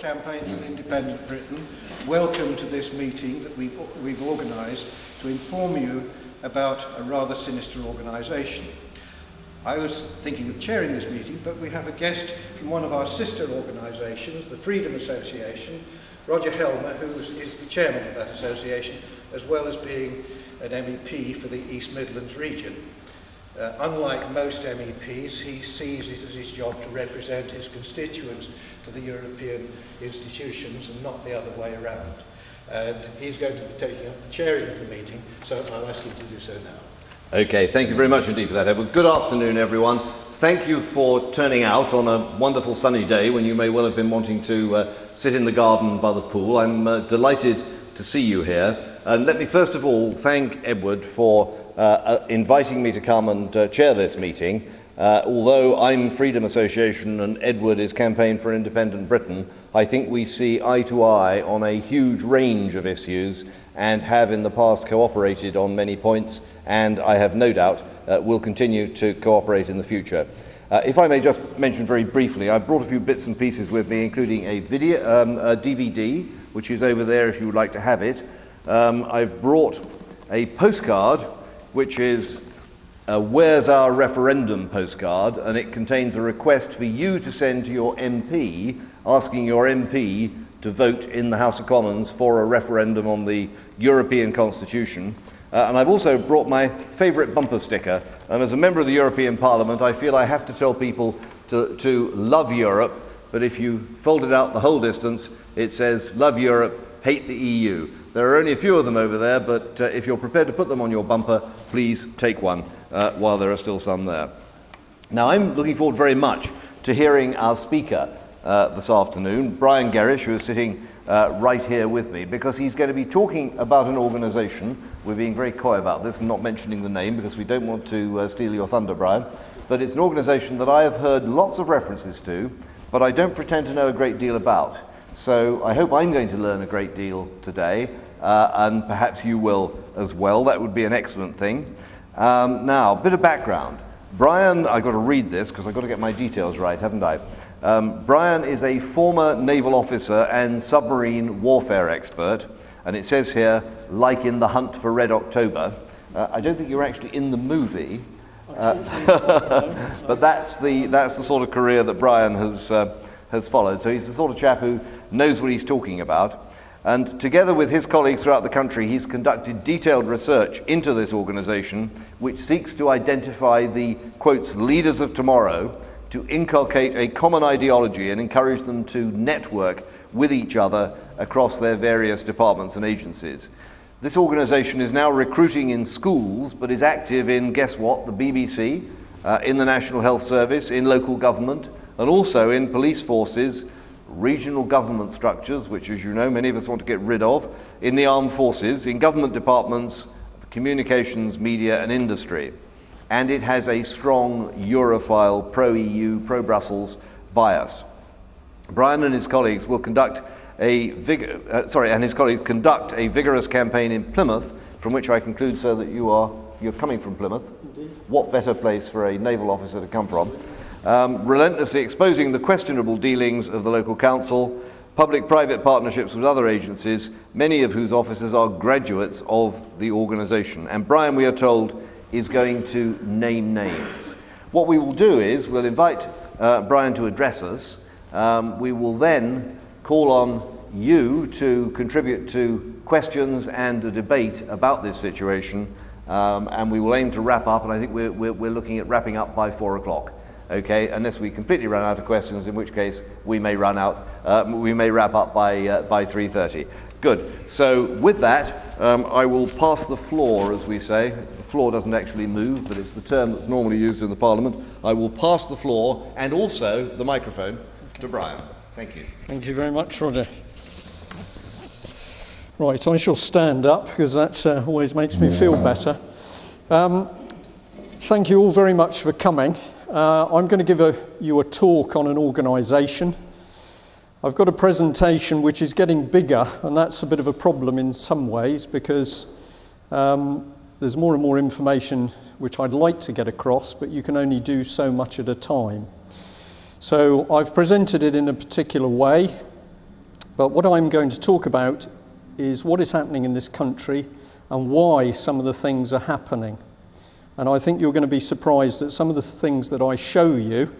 Campaign for Independent Britain, welcome to this meeting that we've organised to inform you about a rather sinister organisation. I was thinking of chairing this meeting, but we have a guest from one of our sister organisations, the Freedom Association, Roger Helmer, who is the chairman of that association, as well as being an MEP for the East Midlands region. Unlike most MEPs, he sees it as his job to represent his constituents to the European institutions and not the other way around. And he's going to be taking up the chairing of the meeting, so I'll ask him to do so now. Okay, thank you very much indeed for that, Edward. Good afternoon, everyone. Thank you for turning out on a wonderful sunny day when you may well have been wanting to sit in the garden by the pool. I'm delighted to see you here. And let me first of all thank Edward for inviting me to come and chair this meeting. Although I'm Freedom Association and Edward is Campaign for Independent Britain, I think we see eye to eye on a huge range of issues and have in the past cooperated on many points, and I have no doubt will continue to cooperate in the future. If I may just mention very briefly, I brought a few bits and pieces with me, including a video, a DVD, which is over there if you would like to have it. I've brought a postcard, which is Where's Our Referendum postcard, and it contains a request for you to send to your MP, asking your MP to vote in the House of Commons for a referendum on the European Constitution. And I've also brought my favourite bumper sticker, and as a member of the European Parliament I feel I have to tell people to love Europe, but if you fold it out the whole distance it says love Europe, hate the EU. There are only a few of them over there, but if you're prepared to put them on your bumper, please take one while there are still some there. Now, I'm looking forward very much to hearing our speaker this afternoon, Brian Gerrish, who is sitting right here with me, because he's going to be talking about an organisation. We're being very coy about this and not mentioning the name because we don't want to steal your thunder, Brian, but it's an organisation that I have heard lots of references to, but I don't pretend to know a great deal about. So I hope I'm going to learn a great deal today, and perhaps you will as well. That would be an excellent thing. Now, a bit of background. Brian, I've got to read this because I've got to get my details right, haven't I? Brian is a former naval officer and submarine warfare expert, and it says here, like in The Hunt for Red October. I don't think you're actually in the movie, but that's the sort of career that Brian has followed. So he's the sort of chap who knows what he's talking about. And together with his colleagues throughout the country, he's conducted detailed research into this organisation, which seeks to identify the, quotes, leaders of tomorrow, to inculcate a common ideology and encourage them to network with each other across their various departments and agencies. This organisation is now recruiting in schools, but is active in, guess what, the BBC, in the National Health Service, in local government, and also in police forces, regional government structures, which, as you know, many of us want to get rid of, in the armed forces, in government departments, communications, media and industry. And it has a strong Europhile, pro-EU, pro-Brussels bias. Brian and his colleagues will conduct vigorous campaign in Plymouth, from which I conclude, sir, that you're coming from Plymouth. Indeed. What better place for a naval officer to come from? Relentlessly exposing the questionable dealings of the local council, public-private partnerships with other agencies, many of whose officers are graduates of the organisation. And Brian, we are told, is going to name names. What we will do is we'll invite Brian to address us. We will then call on you to contribute to questions and a debate about this situation, and we will aim to wrap up, and I think we're looking at wrapping up by 4 o'clock. Okay, unless we completely run out of questions, in which case we may run out. We may wrap up by 3:30. Good. So with that, I will pass the floor, as we say. The floor doesn't actually move, but it's the term that's normally used in the Parliament. I will pass the floor and also the microphone to Brian. Thank you. Thank you very much, Roger. Right, I shall stand up because that always makes me feel better. Thank you all very much for coming. I'm going to give you a talk on an organisation. I've got a presentation which is getting bigger, and that's a bit of a problem in some ways because there's more and more information which I'd like to get across, but you can only do so much at a time. So I've presented it in a particular way. But what I'm going to talk about is what is happening in this country and why some of the things are happening. And I think you're going to be surprised at some of the things that I show you.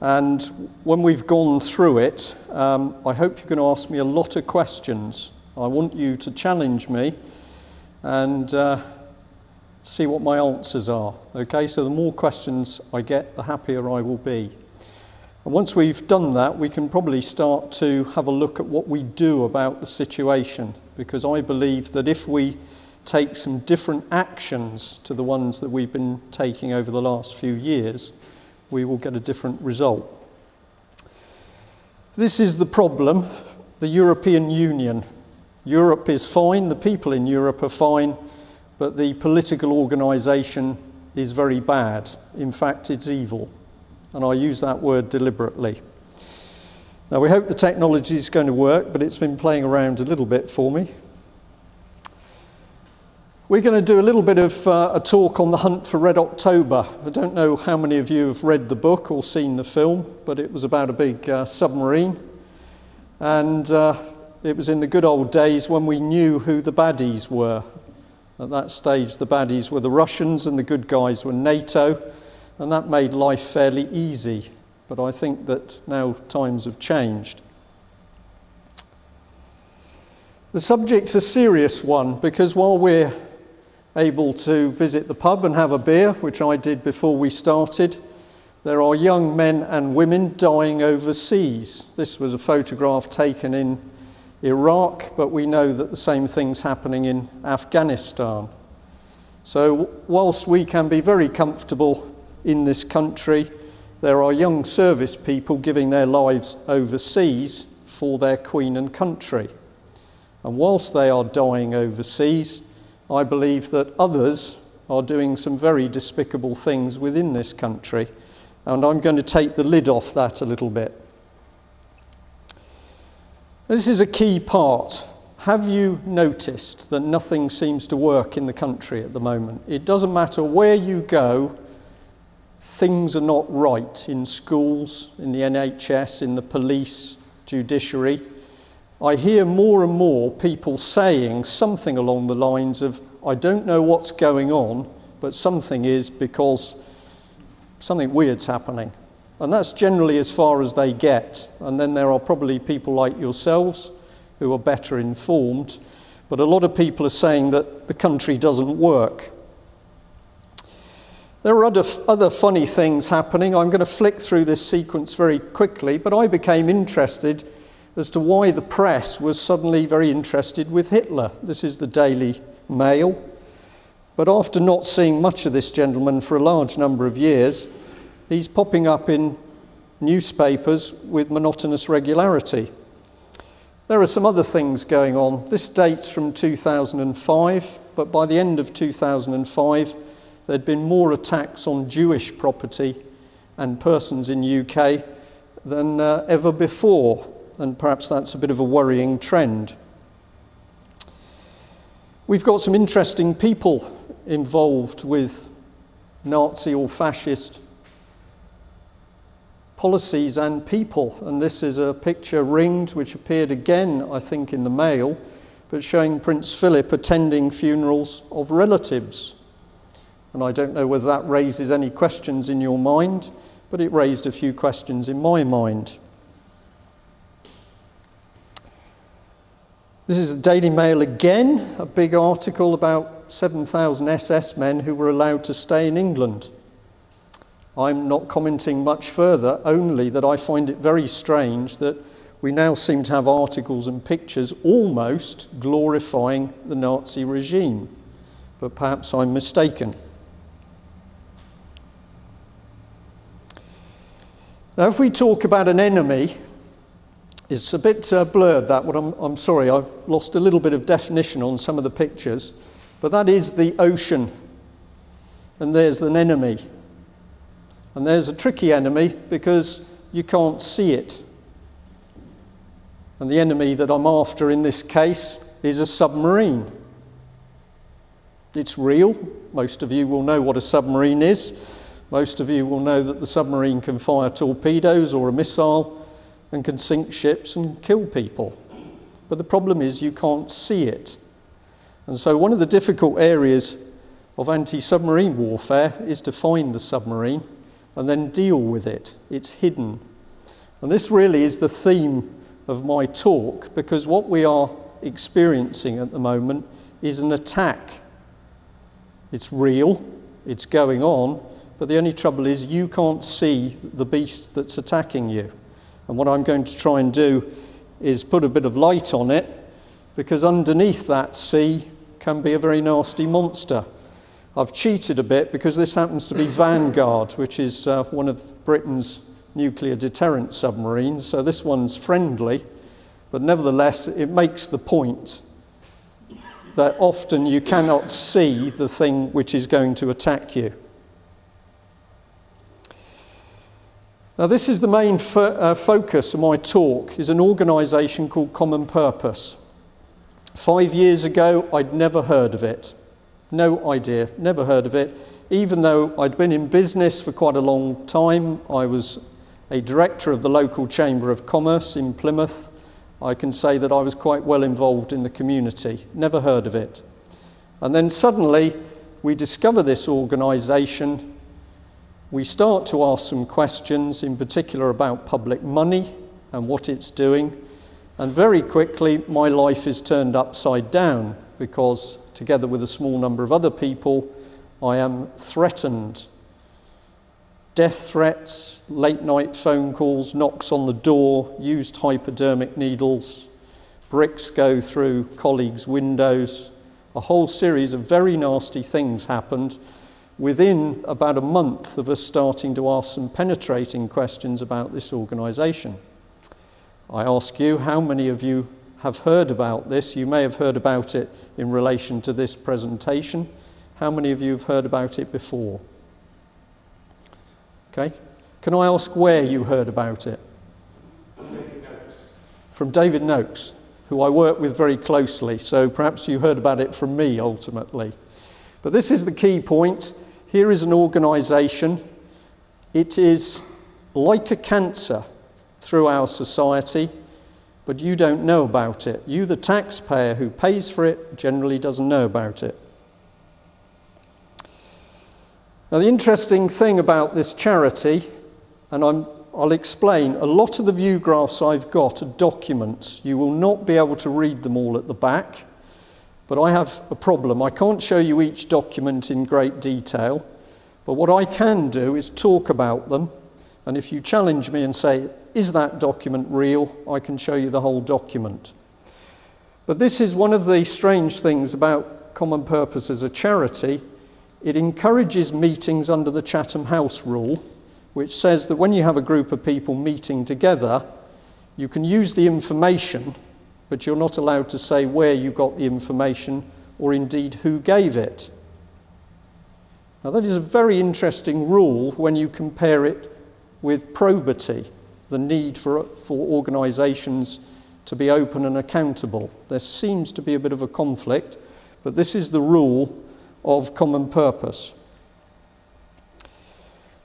And when we've gone through it, I hope you're going to ask me a lot of questions. I want you to challenge me and see what my answers are. Okay, so the more questions I get, the happier I will be. And once we've done that, we can probably start to have a look at what we do about the situation, because I believe that if we take some different actions to the ones that we've been taking over the last few years, we will get a different result. This is the problem, the European Union. Europe is fine, the people in Europe are fine, but the political organisation is very bad. In fact, it's evil. And I use that word deliberately. Now, we hope the technology is going to work, but it's been playing around a little bit for me. We're going to do a little bit of a talk on the hunt for Red October. I don't know how many of you have read the book or seen the film, but it was about a big submarine. And it was in the good old days when we knew who the baddies were. At that stage, the baddies were the Russians and the good guys were NATO. And that made life fairly easy, but I think that now times have changed. The subject's a serious one, because while we're able to visit the pub and have a beer, which I did before we started, there are young men and women dying overseas. This was a photograph taken in Iraq, but we know that the same thing's happening in Afghanistan. So whilst we can be very comfortable in this country, there are young service people giving their lives overseas for their queen and country. And whilst they are dying overseas, I believe that others are doing some very despicable things within this country. And I'm going to take the lid off that a little bit. This is a key part. Have you noticed that nothing seems to work in the country at the moment? It doesn't matter where you go, things are not right in schools, in the NHS, in the police, judiciary. I hear more and more people saying something along the lines of, I don't know what's going on, but something is because something weird's happening. And that's generally as far as they get. And then there are probably people like yourselves who are better informed. But a lot of people are saying that the country doesn't work. There are other funny things happening. I'm going to flick through this sequence very quickly, but I became interested as to why the press was suddenly very interested with Hitler. This is the Daily Mail. But after not seeing much of this gentleman for a large number of years, he's popping up in newspapers with monotonous regularity. There are some other things going on. This dates from 2005, but by the end of 2005, there'd been more attacks on Jewish property and persons in UK than ever before, and perhaps that's a bit of a worrying trend. We've got some interesting people involved with Nazi or fascist policies and people, and this is a picture ringed which appeared again, I think, in the Mail, but showing Prince Philip attending funerals of relatives. And I don't know whether that raises any questions in your mind, but it raised a few questions in my mind. This is the Daily Mail again, a big article about 7,000 SS men who were allowed to stay in England. I'm not commenting much further, only that I find it very strange that we now seem to have articles and pictures almost glorifying the Nazi regime. But perhaps I'm mistaken. Now, if we talk about an enemy, it's a bit blurred, that one. I'm sorry, I've lost a little bit of definition on some of the pictures, but that is the ocean, and there's an enemy. And there's a tricky enemy because you can't see it. And the enemy that I'm after in this case is a submarine. It's real. Most of you will know what a submarine is. Most of you will know that the submarine can fire torpedoes or a missile and can sink ships and kill people. but the problem is you can't see it. And so one of the difficult areas of anti-submarine warfare is to find the submarine and then deal with it. It's hidden. And this really is the theme of my talk, because what we are experiencing at the moment is an attack. It's real, it's going on, but the only trouble is you can't see the beast that's attacking you. And what I'm going to try and do is put a bit of light on it, because underneath that sea can be a very nasty monster. I've cheated a bit because this happens to be Vanguard, which is one of Britain's nuclear deterrent submarines. So this one's friendly, but nevertheless it makes the point that often you cannot see the thing which is going to attack you. Now this is the main focus of my talk, is an organisation called Commonpurose. 5 years ago I'd never heard of it. No idea, never heard of it. Even though I'd been in business for quite a long time, I was a director of the local Chamber of Commerce in Plymouth. I can say that I was quite well involved in the community. Never heard of it. And then suddenly we discover this organisation. We start to ask some questions, in particular about public money and what it's doing. And very quickly my life is turned upside down, because together with a small number of other people, I am threatened. Death threats, late night phone calls, knocks on the door, used hypodermic needles, bricks go through colleagues' windows. A whole series of very nasty things happened within about a month of us starting to ask some penetrating questions about this organisation. I ask you, how many of you have heard about this? You may have heard about it in relation to this presentation. How many of you have heard about it before? Okay. Can I ask where you heard about it? From David Noakes, who I work with very closely, so perhaps you heard about it from me ultimately. But this is the key point. Here is an organisation. It is like a cancer through our society, but you don't know about it. You, the taxpayer who pays for it, generally doesn't know about it. Now, the interesting thing about this charity, and I'll explain, a lot of the view graphs I've got are documents. You will not be able to read them all at the back, but I have a problem. I can't show you each document in great detail, but what I can do is talk about them, and if you challenge me and say, is that document real? I can show you the whole document. But this is one of the strange things about Commonpurose as a charity. It encourages meetings under the Chatham House rule, which says that when you have a group of people meeting together, you can use the information, but you're not allowed to say where you got the information or indeed who gave it. Now that is a very interesting rule when you compare it with probity, the need for organisations to be open and accountable. There seems to be a bit of a conflict, but this is the rule of Commonpurose.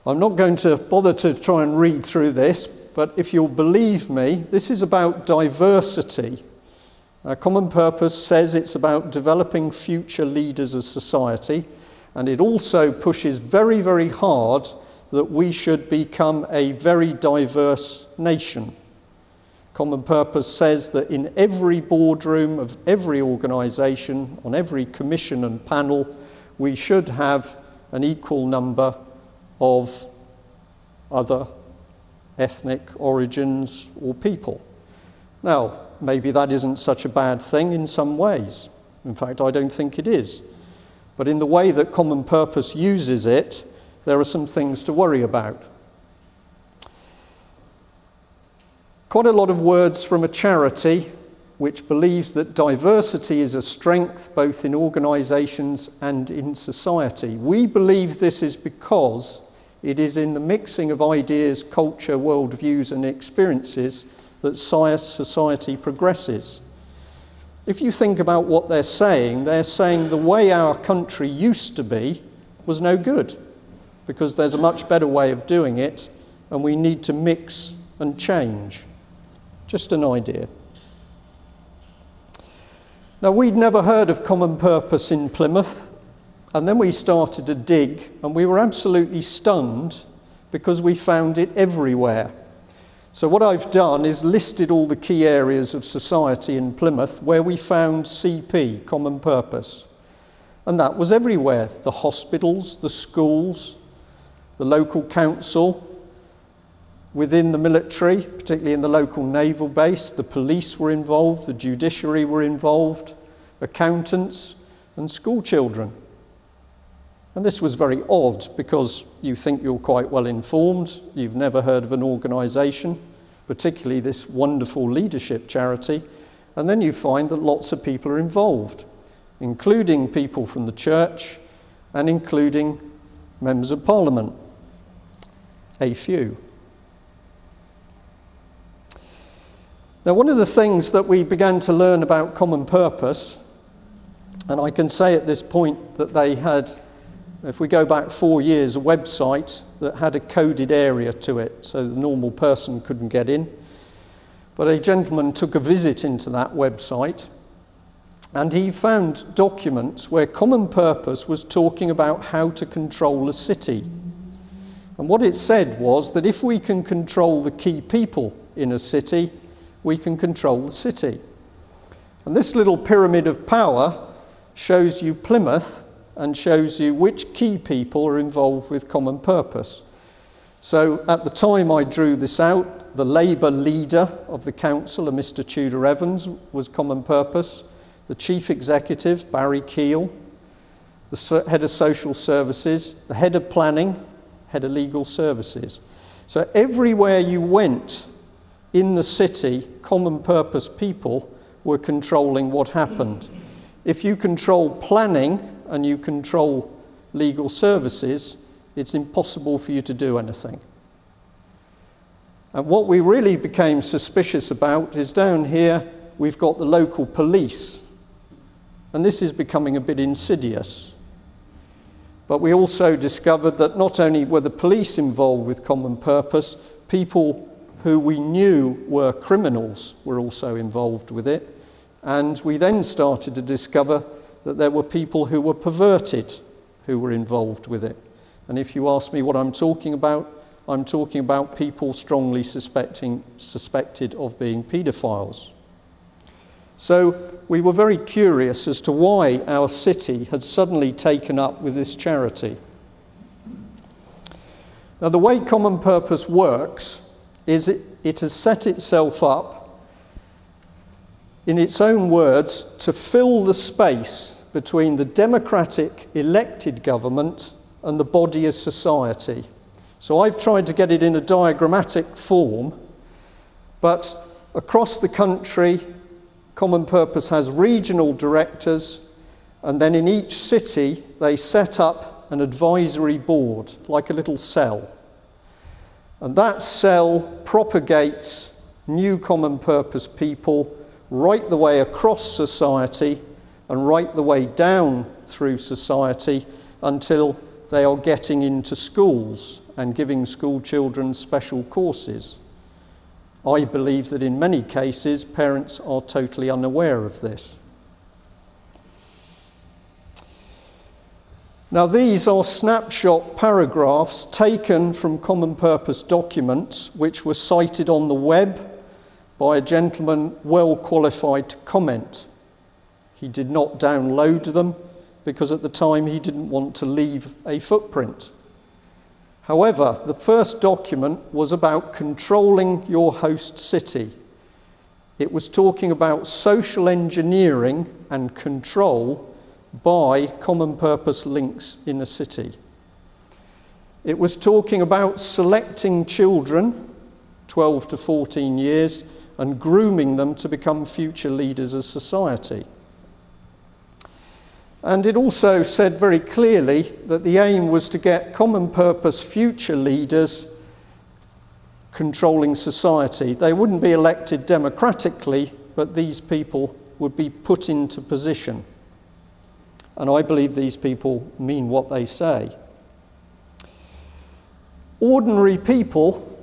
I'm not going to bother to try and read through this, but if you'll believe me, this is about diversity. Commonpurose says it's about developing future leaders of society, and it also pushes very, very hard that we should become a very diverse nation. Commonpurose says that in every boardroom of every organisation, on every commission and panel, we should have an equal number of other ethnic origins or people. Now, maybe that isn't such a bad thing in some ways. In fact, I don't think it is. But in the way that Commonpurose uses it, there are some things to worry about. Quite a lot of words from a charity which believes that diversity is a strength both in organisations and in society. We believe this is because it is in the mixing of ideas, culture, worldviews and experiences that society progresses. If you think about what they're saying the way our country used to be was no good, because there's a much better way of doing it, and we need to mix and change. Just an idea. Now, we'd never heard of Common Purpose in Plymouth, and then we started to dig, and we were absolutely stunned because we found it everywhere. So what I've done is listed all the key areas of society in Plymouth where we found CP, Common Purpose. And that was everywhere. The hospitals, the schools, the local council, within the military, particularly in the local naval base, the police were involved, the judiciary were involved, accountants and school children. And this was very odd because you think you're quite well informed, you've never heard of an organisation, particularly this wonderful leadership charity, and then you find that lots of people are involved, including people from the church and including members of parliament, a few. Now, one of the things that we began to learn about Common Purpose, and I can say at this point that they had, if we go back 4 years, a website that had a coded area to it, so the normal person couldn't get in. But a gentleman took a visit into that website, and he found documents where Common Purpose was talking about how to control a city. And what it said was that if we can control the key people in a city, we can control the city. And this little pyramid of power shows you Plymouth and shows you which key people are involved with Common Purpose. So at the time I drew this out, the Labour leader of the council, a Mr. Tudor Evans, was Common Purpose. The chief executive, Barry Keel, the head of social services, the head of planning, head of legal services. So everywhere you went in the city, Common Purpose people were controlling what happened. If you control planning and you control legal services, it's impossible for you to do anything. And what we really became suspicious about is down here, we've got the local police. And this is becoming a bit insidious. But we also discovered that not only were the police involved with Common Purpose, people who we knew were criminals were also involved with it. And we then started to discover that there were people who were perverted who were involved with it. And if you ask me what I'm talking about people strongly suspected of being paedophiles. So we were very curious as to why our city had suddenly taken up with this charity. Now, the way Common Purpose works is it has set itself up, in its own words, to fill the space between the democratic elected government and the body of society. So I've tried to get it in a diagrammatic form, but across the country, Common Purpose has regional directors, and then in each city they set up an advisory board, like a little cell. And that cell propagates new Common Purpose people right the way across society and right the way down through society until they are getting into schools and giving school children special courses. I believe that in many cases parents are totally unaware of this. Now, these are snapshot paragraphs taken from Common Purpose documents which were cited on the web by a gentleman well qualified to comment. He did not download them because at the time he didn't want to leave a footprint. However, the first document was about controlling your host city. It was talking about social engineering and control by Common Purpose links in a city. It was talking about selecting children, 12 to 14 years, and grooming them to become future leaders of society. And it also said very clearly that the aim was to get Common Purpose future leaders controlling society. They wouldn't be elected democratically, but these people would be put into position. And I believe these people mean what they say. Ordinary people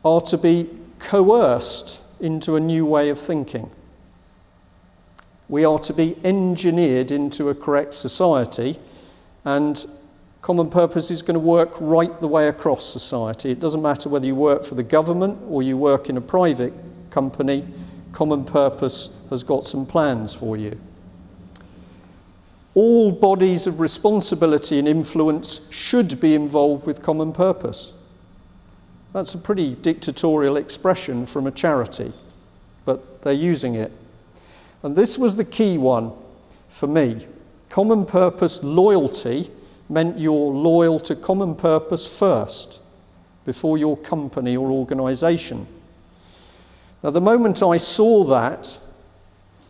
are to be coerced into a new way of thinking. We are to be engineered into a correct society, and Common Purpose is going to work right the way across society. It doesn't matter whether you work for the government or you work in a private company, Common Purpose has got some plans for you. All bodies of responsibility and influence should be involved with Common Purpose. That's a pretty dictatorial expression from a charity, but they're using it. And this was the key one for me. Common Purpose loyalty meant you're loyal to Common Purpose first, before your company or organisation. Now, the moment I saw that,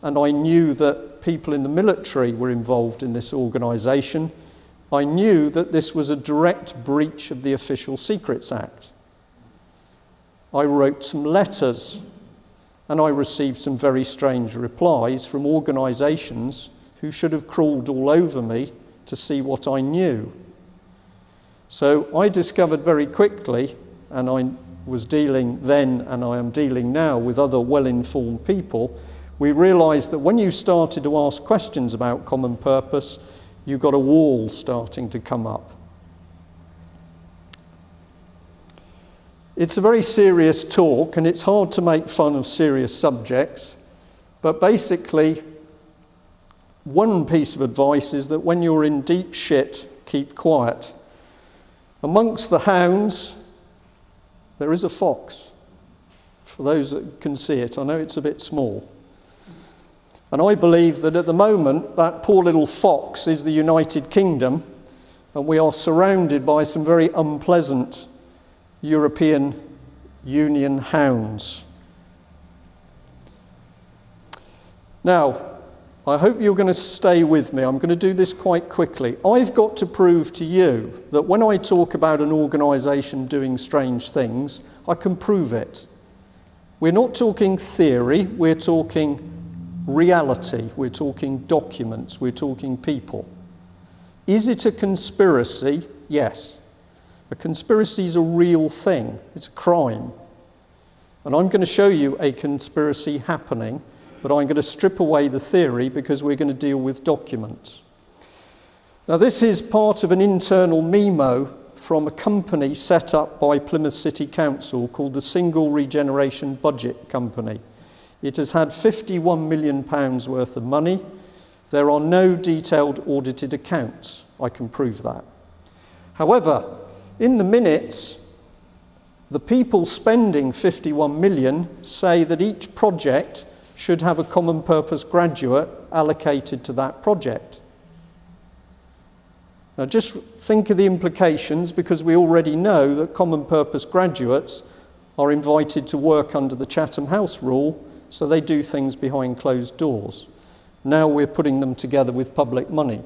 and I knew that people in the military were involved in this organisation, I knew that this was a direct breach of the Official Secrets Act. I wrote some letters, and I received some very strange replies from organisations who should have crawled all over me to see what I knew. So I discovered very quickly, and I was dealing then and I am dealing now with other well-informed people, we realised that when you started to ask questions about Common Purpose, you got a wall starting to come up. It's a very serious talk, and it's hard to make fun of serious subjects, but basically, one piece of advice is that when you're in deep shit, keep quiet. Amongst the hounds, there is a fox. For those that can see it, I know it's a bit small. And I believe that at the moment, that poor little fox is the United Kingdom, and we are surrounded by some very unpleasant European Union hounds. Now, I hope you're going to stay with me. I'm going to do this quite quickly. I've got to prove to you that when I talk about an organisation doing strange things, I can prove it. We're not talking theory, we're talking reality, we're talking documents, we're talking people. Is it a conspiracy? Yes. A conspiracy is a real thing. It's a crime. And I'm going to show you a conspiracy happening, but I'm going to strip away the theory because we're going to deal with documents. Now, this is part of an internal memo from a company set up by Plymouth City Council called the Single Regeneration Budget Company. It has had £51 million worth of money. There are no detailed audited accounts. I can prove that. However, in the minutes, the people spending 51 million say that each project should have a Common Purpose graduate allocated to that project. Now just think of the implications, because we already know that Common Purpose graduates are invited to work under the Chatham House rule, so they do things behind closed doors. Now we're putting them together with public money.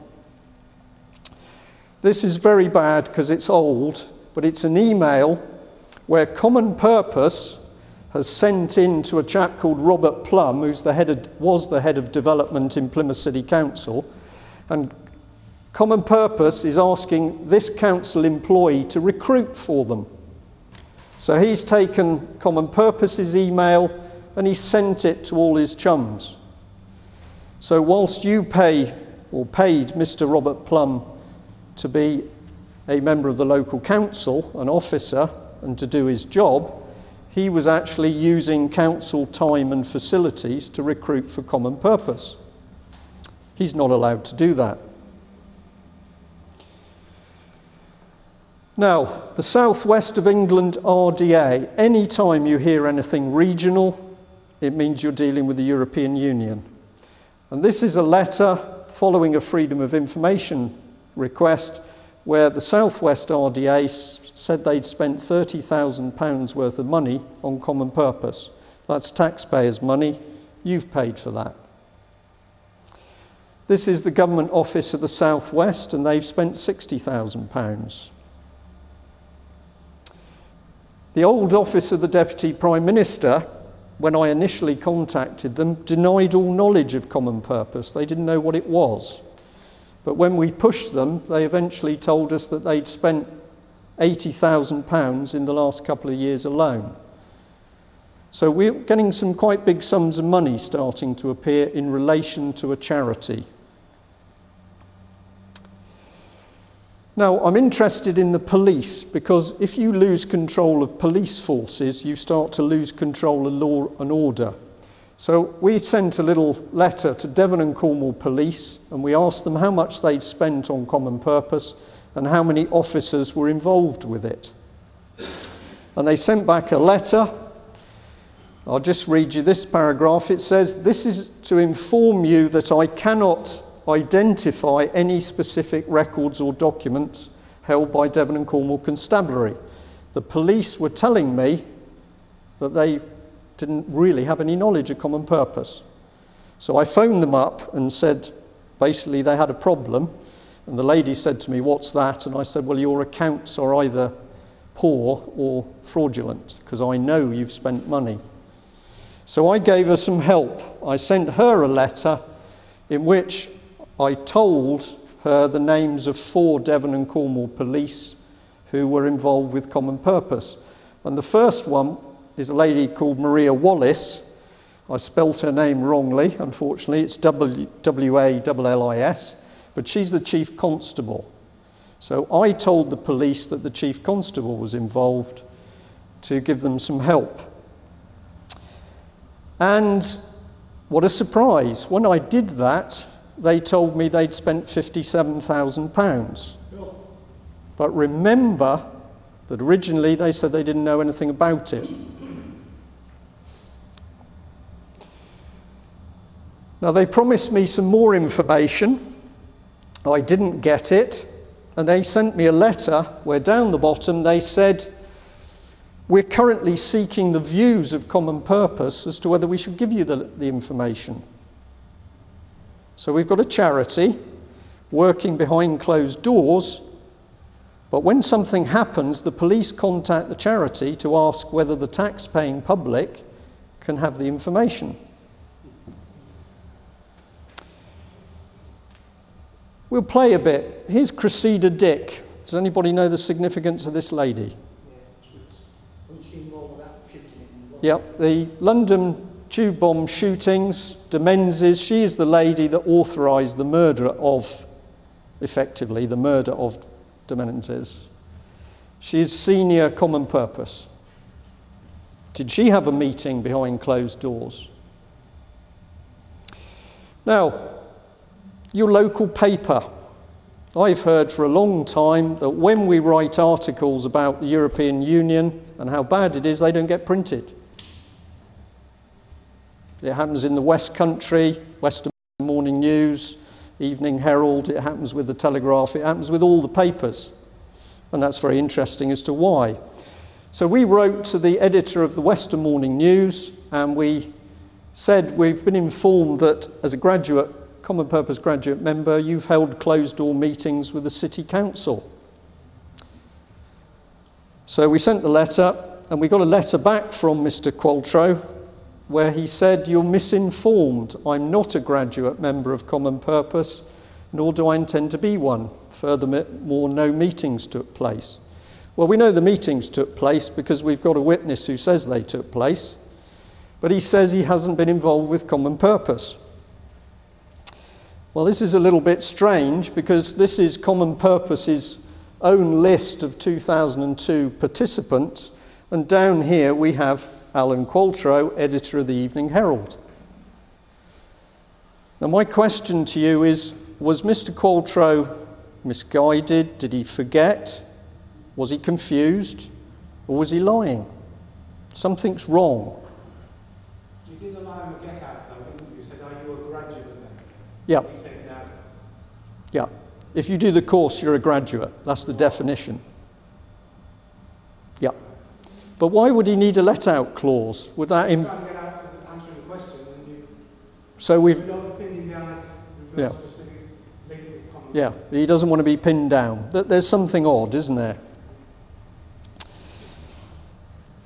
This is very bad because it's old, but it's an email where Common Purpose has sent in to a chap called Robert Plum, who's was the head of development in Plymouth City Council, and Common Purpose is asking this council employee to recruit for them. So he's taken Common Purpose's email and he's sent it to all his chums. So whilst you paid Mr. Robert Plum to be a member of the local council, an officer, and to do his job, he was actually using council time and facilities to recruit for Common Purpose. He's not allowed to do that. Now, the South West of England RDA, any time you hear anything regional, it means you're dealing with the European Union. And this is a letter following a Freedom of Information request where the South West RDA said they'd spent £30,000 worth of money on Common Purpose. That's taxpayers' money. You've paid for that. This is the Government Office of the South West, and they've spent £60,000. The old Office of the Deputy Prime Minister, when I initially contacted them, denied all knowledge of Common Purpose. They didn't know what it was. But when we pushed them, they eventually told us that they'd spent £80,000 in the last couple of years alone. So we're getting some quite big sums of money starting to appear in relation to a charity. Now, I'm interested in the police, because if you lose control of police forces, you start to lose control of law and order. So we sent a little letter to Devon and Cornwall Police, and we asked them how much they'd spent on Common Purpose and how many officers were involved with it. And they sent back a letter. I'll just read you this paragraph. It says, "This is to inform you that I cannot identify any specific records or documents held by Devon and Cornwall Constabulary. The police were telling me that they didn't really have any knowledge of Common Purpose. So I phoned them up and said, basically they had a problem. And the lady said to me, "What's that?" And I said, "Well, your accounts are either poor or fraudulent, because I know you've spent money." So I gave her some help. I sent her a letter in which I told her the names of 4 Devon and Cornwall police who were involved with Common Purpose. And the first one is a lady called Maria Wallace. I spelt her name wrongly, unfortunately. It's W-A-L-L-I-S, but she's the chief constable. So I told the police that the chief constable was involved to give them some help. And what a surprise. When I did that, they told me they'd spent £57,000. But remember that originally they said they didn't know anything about it. Now, they promised me some more information. I didn't get it. And they sent me a letter where down the bottom they said, "We're currently seeking the views of Common Purpose as to whether we should give you the information." So we've got a charity working behind closed doors, but when something happens, the police contact the charity to ask whether the tax-paying public can have the information. We'll play a bit. Here's Cressida Dick. Does anybody know the significance of this lady? Yeah, the London tube bomb shootings, de Menzies, she is the lady that authorised the murder of, effectively, the murder of de Menzies. She is senior Common Purpose. Did she have a meeting behind closed doors? Now, your local paper. I've heard for a long time that when we write articles about the European Union and how bad it is, they don't get printed. It happens in the West Country, Western Morning News, Evening Herald, it happens with the Telegraph, it happens with all the papers. And that's very interesting as to why. So we wrote to the editor of the Western Morning News and we said, "We've been informed that as a graduate, Common Purpose graduate member, you've held closed-door meetings with the City Council." So we sent the letter, and we got a letter back from Mr. Qualtrough, where he said, "You're misinformed. I'm not a graduate member of Common Purpose, nor do I intend to be one. Furthermore, no meetings took place." Well, we know the meetings took place because we've got a witness who says they took place, but he says he hasn't been involved with Common Purpose. Well, this is a little bit strange because this is Common Purpose's own list of 2002 participants, and down here we have Alan Qualtrough, editor of the Evening Herald. Now, my question to you is, was Mr. Qualtrough misguided? Did he forget? Was he confused? Or was he lying? Something's wrong. You did allow him a get out, though, didn't you? You said, "Are you a graduate then?" Yeah. He said no. Yeah. If you do the course, you're a graduate. That's the definition. Yeah. But why would he need a let-out clause? Would that... Try and get out to answering the question, and you... So we've... You're not pinning down as Yeah. specific link with Common. Yeah, he doesn't want to be pinned down. There's something odd, isn't there?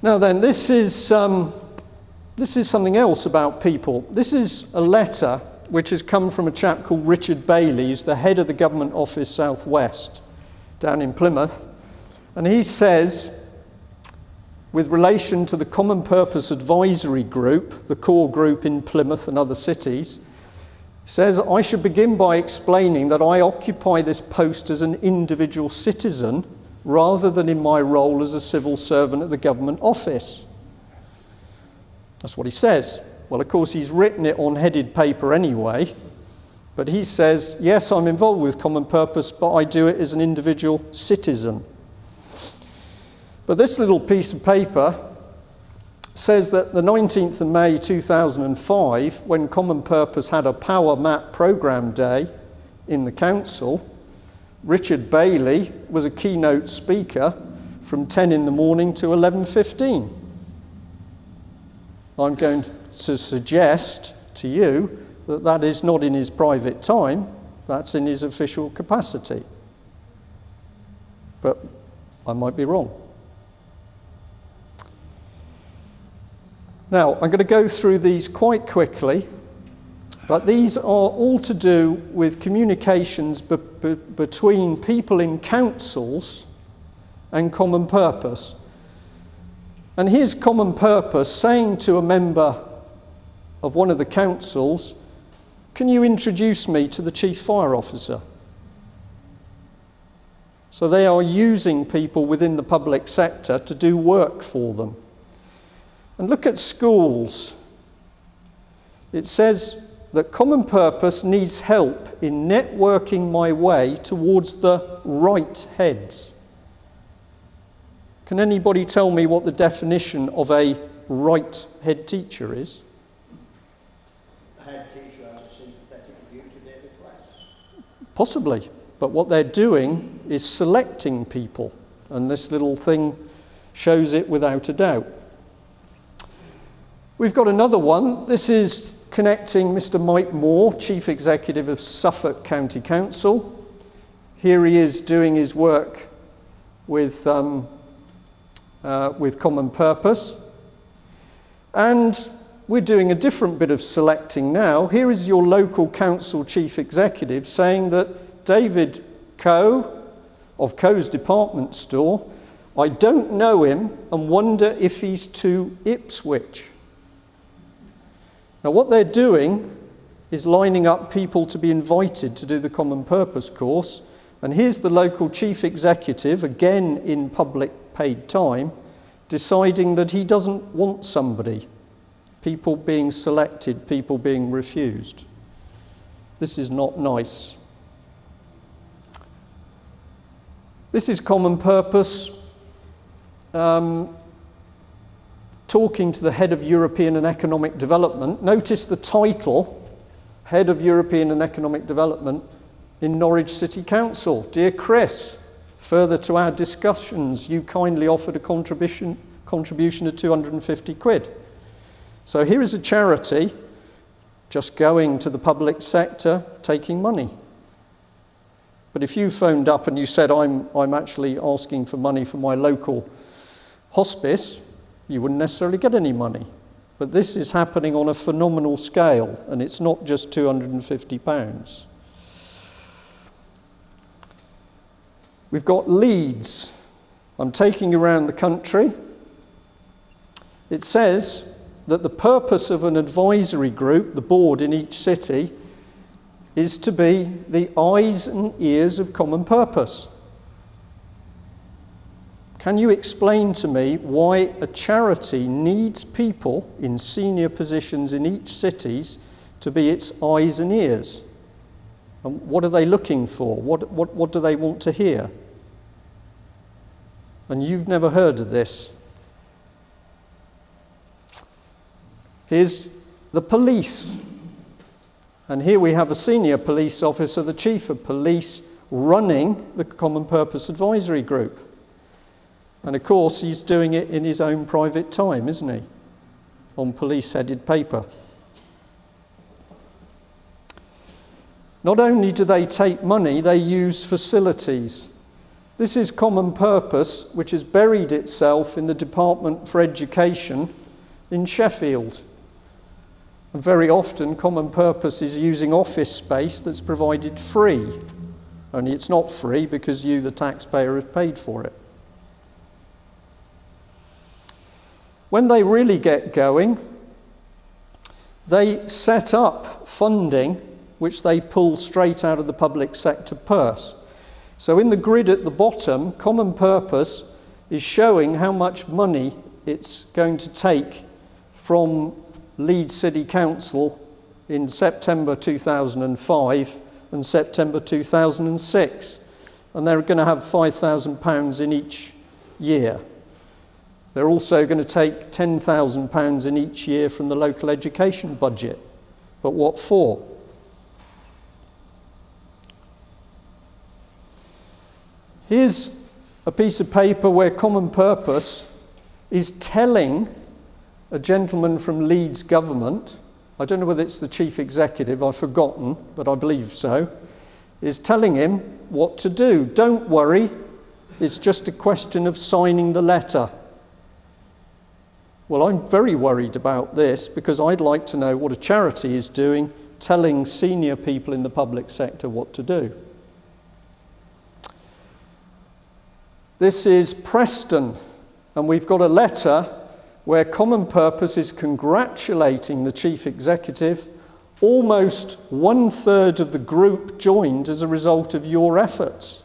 Now then, this is something else about people. This is a letter which has come from a chap called Richard Bailey, who's the head of the Government Office South West down in Plymouth. And he says, with relation to the Common Purpose Advisory Group, the core group in Plymouth and other cities, says, I should begin by explaining that I occupy this post as an individual citizen rather than in my role as a civil servant at the government office. That's what he says. Well, of course, he's written it on headed paper anyway, but he says, yes, I'm involved with Common Purpose, but I do it as an individual citizen. But this little piece of paper says that the 19th of May 2005, when Common Purpose had a Power Map programme day in the council, Richard Bailey was a keynote speaker from 10 in the morning to 11:15. I'm going to suggest to you that that is not in his private time, that's in his official capacity. But I might be wrong. Now, I'm going to go through these quite quickly, but these are all to do with communications between people in councils and Common Purpose. And here's Common Purpose saying to a member of one of the councils, can you introduce me to the Chief Fire Officer? So they are using people within the public sector to do work for them. And look at schools. It says that Common Purpose needs help in networking my way towards the right heads. Can anybody tell me what the definition of a right head teacher is? A head teacher has a sympathetic view to their requests. Possibly, but what they're doing is selecting people, and this little thing shows it without a doubt. We've got another one. This is connecting Mr. Mike Moore, Chief Executive of Suffolk County Council. Here he is doing his work with Common Purpose. And we're doing a different bit of selecting now. Here is your local council chief executive saying that David Coe of Coe's Department Store, I don't know him and wonder if he's to Ipswich. Now, what they're doing is lining up people to be invited to do the Common Purpose course. And here's the local chief executive, again in public paid time, deciding that he doesn't want somebody. People being selected, people being refused. This is not nice. This is Common Purpose talking to the head of European and Economic Development. Notice the title, Head of European and Economic Development in Norwich City Council. Dear Chris, further to our discussions, you kindly offered a contribution of 250 quid. So here is a charity just going to the public sector, taking money. But if you phoned up and you said, I'm actually asking for money for my local hospice, you wouldn't necessarily get any money. But this is happening on a phenomenal scale, and it's not just £250. We've got leads. I'm taking you around the country. It says that the purpose of an advisory group, the board in each city, is to be the eyes and ears of Common Purpose. Can you explain to me why a charity needs people in senior positions in each city to be its eyes and ears? And what are they looking for? What do they want to hear? And you've never heard of this. Here's the police. And here we have a senior police officer, the chief of police, running the Common Purpose Advisory Group. And of course, he's doing it in his own private time, isn't he? On police-headed paper. Not only do they take money, they use facilities. This is Common Purpose, which has buried itself in the Department for Education in Sheffield. And very often, Common Purpose is using office space that's provided free. Only it's not free because you, the taxpayer, have paid for it. When they really get going, they set up funding which they pull straight out of the public sector purse. So in the grid at the bottom, Common Purpose is showing how much money it's going to take from Leeds City Council in September 2005 and September 2006. And they're going to have £5,000 in each year. They're also going to take £10,000 in each year from the local education budget. But what for? Here's a piece of paper where Common Purpose is telling a gentleman from Leeds government, I don't know whether it's the chief executive, I've forgotten, but I believe so, is telling him what to do. Don't worry, it's just a question of signing the letter. Well, I'm very worried about this because I'd like to know what a charity is doing, telling senior people in the public sector what to do. This is Preston, and we've got a letter where Common Purpose is congratulating the chief executive. Almost 1/3 of the group joined as a result of your efforts.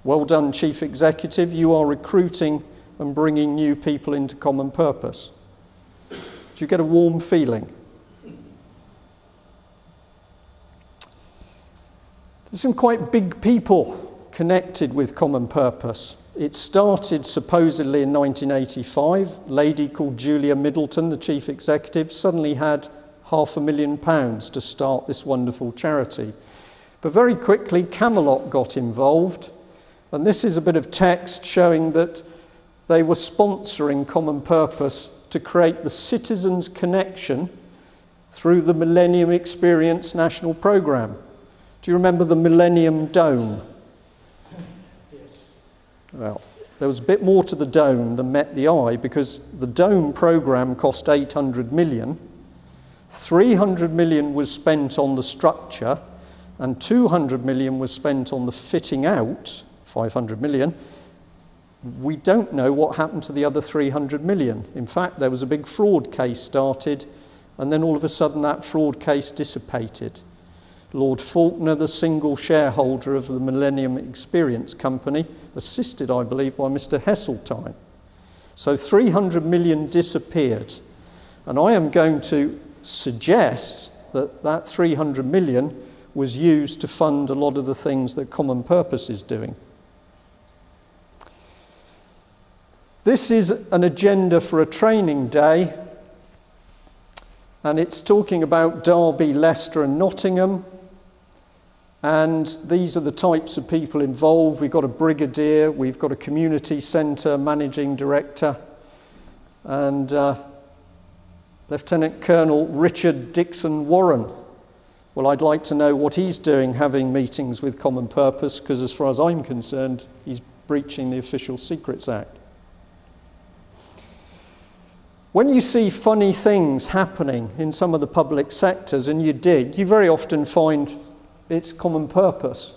Well done, chief executive. You are recruiting and bringing new people into Common Purpose. Do you get a warm feeling? There's some quite big people connected with Common Purpose. It started supposedly in 1985. A lady called Julia Middleton, the chief executive, suddenly had £500,000 to start this wonderful charity. But very quickly, Camelot got involved. And this is a bit of text showing that they were sponsoring Common Purpose to create the Citizens Connection through the Millennium Experience National Programme. Do you remember the Millennium Dome? Well, there was a bit more to the dome than met the eye because the dome programme cost 800 million. 300 million was spent on the structure and 200 million was spent on the fitting out, 500 million. We don't know what happened to the other 300 million. In fact, there was a big fraud case started and then all of a sudden that fraud case dissipated. Lord Faulkner, the single shareholder of the Millennium Experience Company, assisted, I believe, by Mr. Heseltine. So 300 million disappeared. And I am going to suggest that that 300 million was used to fund a lot of the things that Common Purpose is doing. This is an agenda for a training day. And it's talking about Derby, Leicester and Nottingham. And these are the types of people involved. We've got a brigadier, we've got a community centre managing director, and Lieutenant Colonel Richard Dixon Warren. Well, I'd like to know what he's doing having meetings with Common Purpose, because as far as I'm concerned, he's breaching the Official Secrets Act. When you see funny things happening in some of the public sectors and you dig, you very often find it's Common Purpose.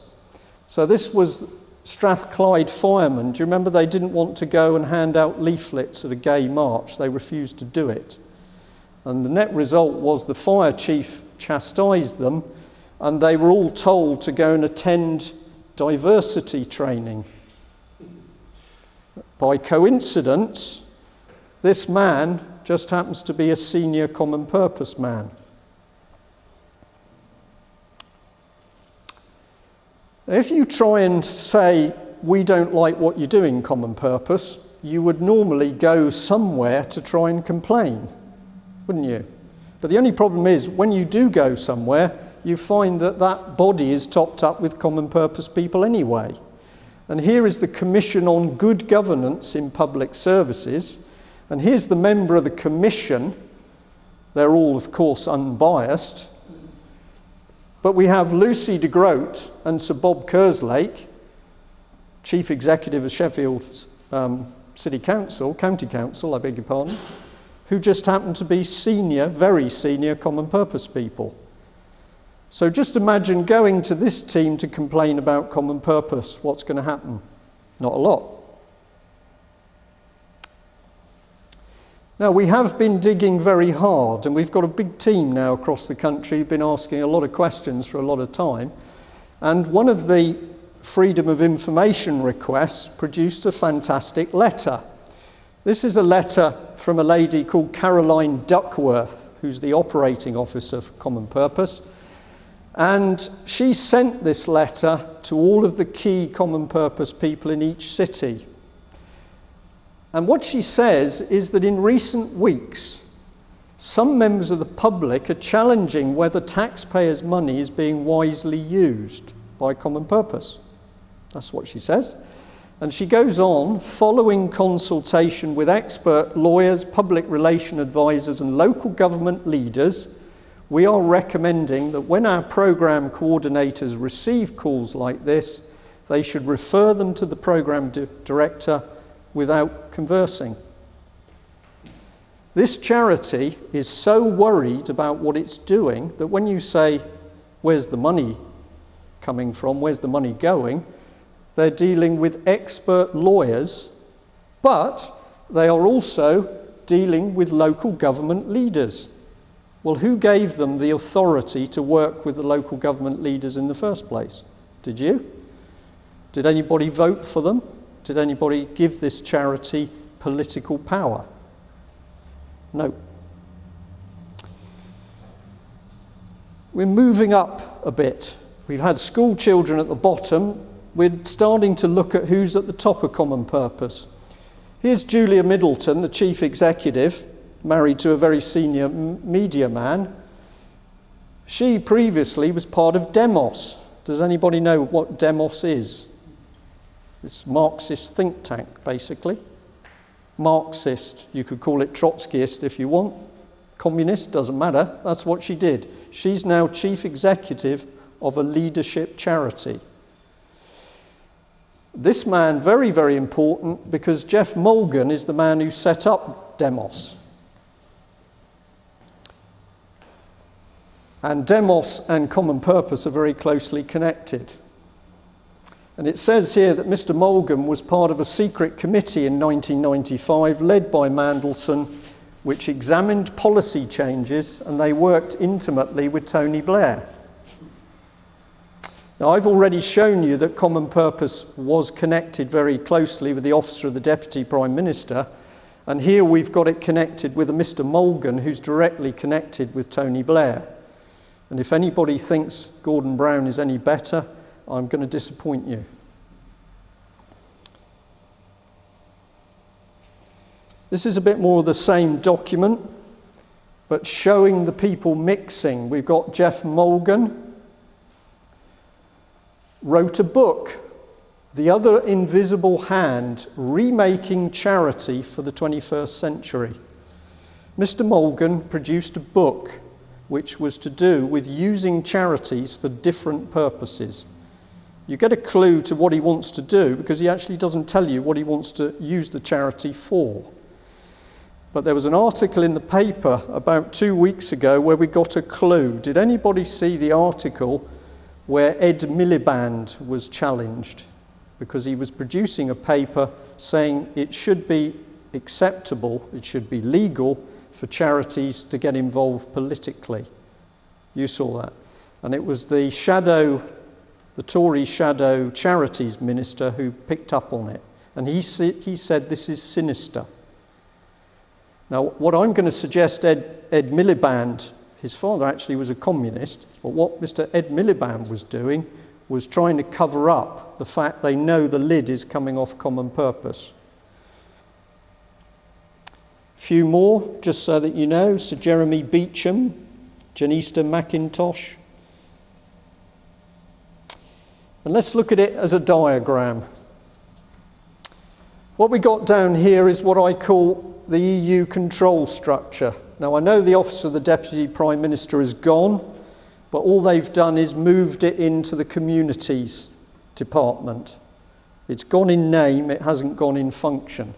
So this was Strathclyde firemen. Do you remember they didn't want to go and hand out leaflets at a gay march? They refused to do it. And the net result was the fire chief chastised them and they were all told to go and attend diversity training. By coincidence, this man just happens to be a senior Common Purpose man. If you try and say, we don't like what you're doing, Common Purpose, you would normally go somewhere to try and complain, wouldn't you? But the only problem is, when you do go somewhere, you find that that body is topped up with Common Purpose people anyway. And here is the Commission on Good Governance in Public Services, and here's the member of the Commission. They're all, of course, unbiased. But we have Lucy de Groot and Sir Bob Kerslake, Chief Executive of Sheffield City Council, County Council, I beg your pardon, who just happen to be senior, very senior Common Purpose people. So just imagine going to this team to complain about Common Purpose. What's going to happen? Not a lot. Now, we have been digging very hard, and we've got a big team now across the country who've been asking a lot of questions for a lot of time. And one of the Freedom of Information requests produced a fantastic letter. This is a letter from a lady called Caroline Duckworth, who's the operating officer for Commonpurose. And she sent this letter to all of the key Commonpurose people in each city. And what she says is that in recent weeks, some members of the public are challenging whether taxpayers' money is being wisely used by Commonpurose. That's what she says. And she goes on, following consultation with expert lawyers, public relation advisors and local government leaders, we are recommending that when our programme coordinators receive calls like this, they should refer them to the programme director without conversing. This charity is so worried about what it's doing that when you say, where's the money coming from, where's the money going, they're dealing with expert lawyers, but they are also dealing with local government leaders. Well, who gave them the authority to work with the local government leaders in the first place? Did you? Did anybody vote for them? Did anybody give this charity political power? No. We're moving up a bit. We've had school children at the bottom. We're starting to look at who's at the top of Commonpurose. Here's Julia Middleton, the chief executive, married to a very senior media man. She previously was part of Demos. Does anybody know what Demos is? It's a Marxist think tank, basically. Marxist, you could call it Trotskyist if you want. Communist, doesn't matter. That's what she did. She's now chief executive of a leadership charity. This man, very, very important, because Jeff Mulgan is the man who set up Demos. And Demos and Commonpurose are very closely connected. And it says here that Mr. Mulgan was part of a secret committee in 1995, led by Mandelson, which examined policy changes, and they worked intimately with Tony Blair. Now, I've already shown you that Commonpurose was connected very closely with the Office of the Deputy Prime Minister, and here we've got it connected with a Mr. Mulgan who's directly connected with Tony Blair. And if anybody thinks Gordon Brown is any better, I'm going to disappoint you. This is a bit more of the same document, but showing the people mixing. We've got Jeff Mulgan, wrote a book, The Other Invisible Hand, Remaking Charity for the 21st Century. Mr. Mulgan produced a book which was to do with using charities for different purposes. You get a clue to what he wants to do because he actually doesn't tell you what he wants to use the charity for. But there was an article in the paper about 2 weeks ago where we got a clue. Did anybody see the article where Ed Miliband was challenged because he was producing a paper saying it should be acceptable, it should be legal for charities to get involved politically? You saw that. And it was the Tory shadow charities minister who picked up on it. And he said this is sinister. Now, what I'm going to suggest Ed Miliband, his father actually was a communist, but what Mr. Ed Miliband was doing was trying to cover up the fact they know the lid is coming off Commonpurose. A few more, just so that you know. Sir Jeremy Beecham, Janista McIntosh. And let's look at it as a diagram. What we got down here is what I call the EU control structure. Now, I know the Office of the Deputy Prime Minister is gone, but all they've done is moved it into the Communities Department. It's gone in name, it hasn't gone in function.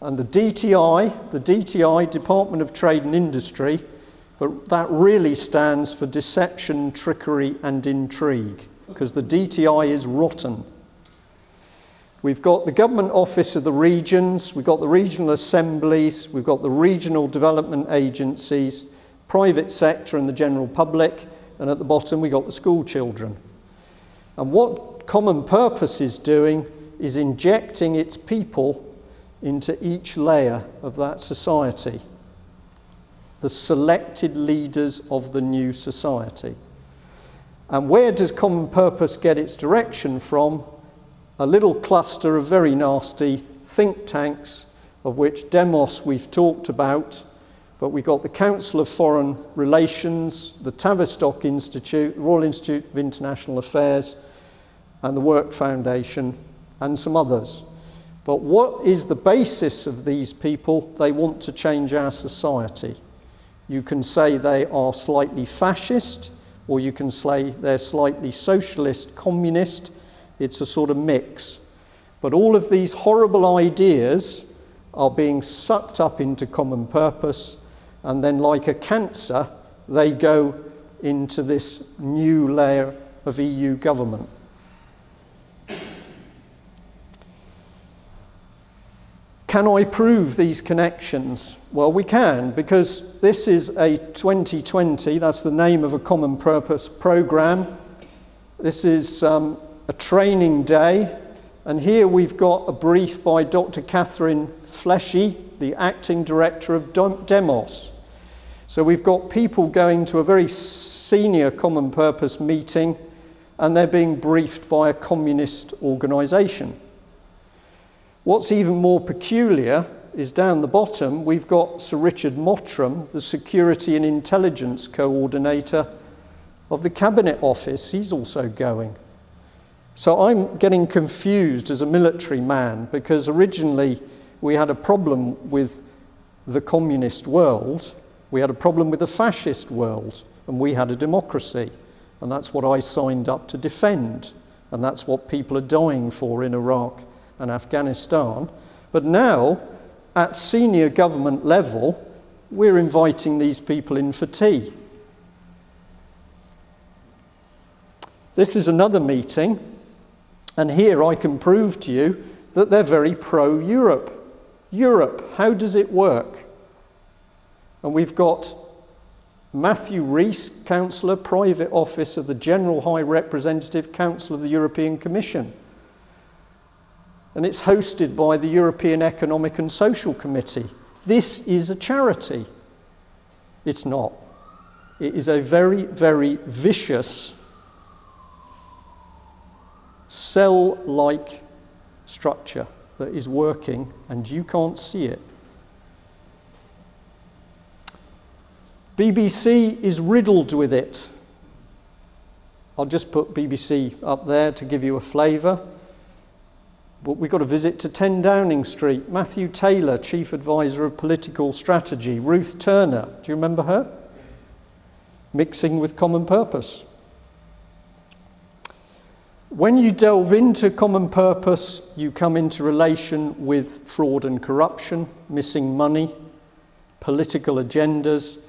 And the DTI, Department of Trade and Industry, but that really stands for deception, trickery and intrigue, because the DTI is rotten. We've got the government office of the regions, we've got the regional assemblies, we've got the regional development agencies, private sector and the general public, and at the bottom we've got the school children. And what Common Purpose is doing is injecting its people into each layer of that society, the selected leaders of the new society. And where does Common Purpose get its direction from? A little cluster of very nasty think tanks, of which Demos we've talked about, but we've got the Council of Foreign Relations, the Tavistock Institute, the Royal Institute of International Affairs, and the Work Foundation, and some others. But what is the basis of these people? They want to change our society. You can say they are slightly fascist, or you can say they're slightly socialist, communist. It's a sort of mix. But all of these horrible ideas are being sucked up into Common Purpose, and then like a cancer, they go into this new layer of EU government. Can I prove these connections? Well, we can, because this is a 2020, that's the name of a Common Purpose programme. This is a training day, and here we've got a brief by Dr. Catherine Fleshy, the acting director of Demos. So we've got people going to a very senior Common Purpose meeting, and they're being briefed by a communist organisation. What's even more peculiar is down the bottom, we've got Sir Richard Mottram, the Security and Intelligence Coordinator of the Cabinet Office. He's also going. So I'm getting confused as a military man, because originally we had a problem with the communist world, we had a problem with the fascist world, and we had a democracy. And that's what I signed up to defend. And that's what people are dying for in Iraq and Afghanistan. But now, at senior government level, we're inviting these people in for tea. This is another meeting, and here I can prove to you that they're very pro-Europe. Europe, how does it work? And we've got Matthew Rees, Councillor, Private Office of the General High Representative, Council of the European Commission. And it's hosted by the European Economic and Social Committee. This is a charity. It's not. It is a very, very vicious, cell-like structure that is working, and you can't see it. BBC is riddled with it. I'll just put BBC up there to give you a flavour. But we've got a visit to 10 Downing Street. Matthew Taylor, Chief Advisor of Political Strategy. Ruth Turner, do you remember her? Mixing with Common Purpose. When you delve into Common Purpose, you come into relation with fraud and corruption, missing money, political agendas,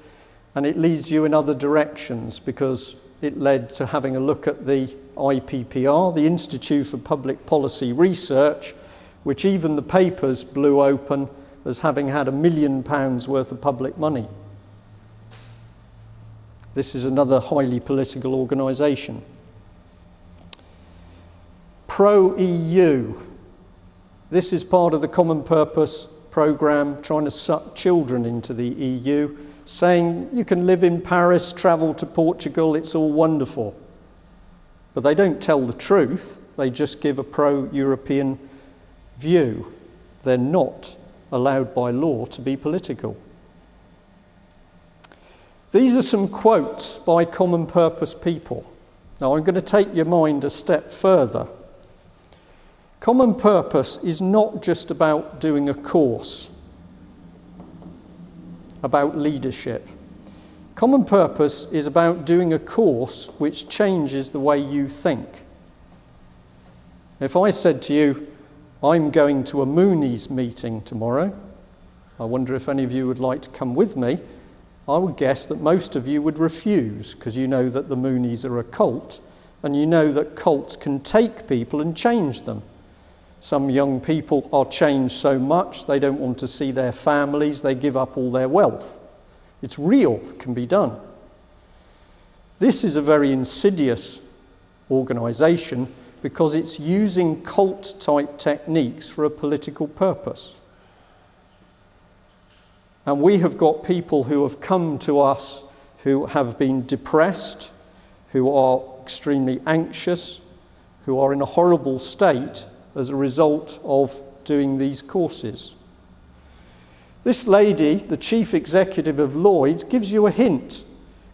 and it leads you in other directions, because it led to having a look at the IPPR, the Institute for Public Policy Research, which even the papers blew open as having had £1 million worth of public money. This is another highly political organisation. Pro-EU. This is part of the Common Purpose programme trying to suck children into the EU, saying you can live in Paris, travel to Portugal, it's all wonderful. But they don't tell the truth, they just give a pro-European view. They're not allowed by law to be political. These are some quotes by Common Purpose people. Now I'm going to take your mind a step further. Common Purpose is not just about doing a course about leadership. Common Purpose is about doing a course which changes the way you think. If I said to you, I'm going to a Moonies meeting tomorrow, I wonder if any of you would like to come with me, I would guess that most of you would refuse, because you know that the Moonies are a cult, and you know that cults can take people and change them. Some young people are changed so much they don't want to see their families, they give up all their wealth. It's real, can be done. This is a very insidious organisation because it's using cult-type techniques for a political purpose. And we have got people who have come to us who have been depressed, who are extremely anxious, who are in a horrible state as a result of doing these courses. This lady, the chief executive of Lloyd's, gives you a hint.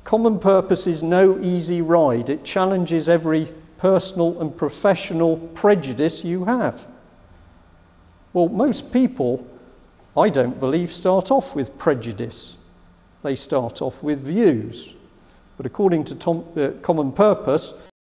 Commonpurose is no easy ride. It challenges every personal and professional prejudice you have. Well, most people, I don't believe, start off with prejudice. They start off with views. But according to Commonpurose,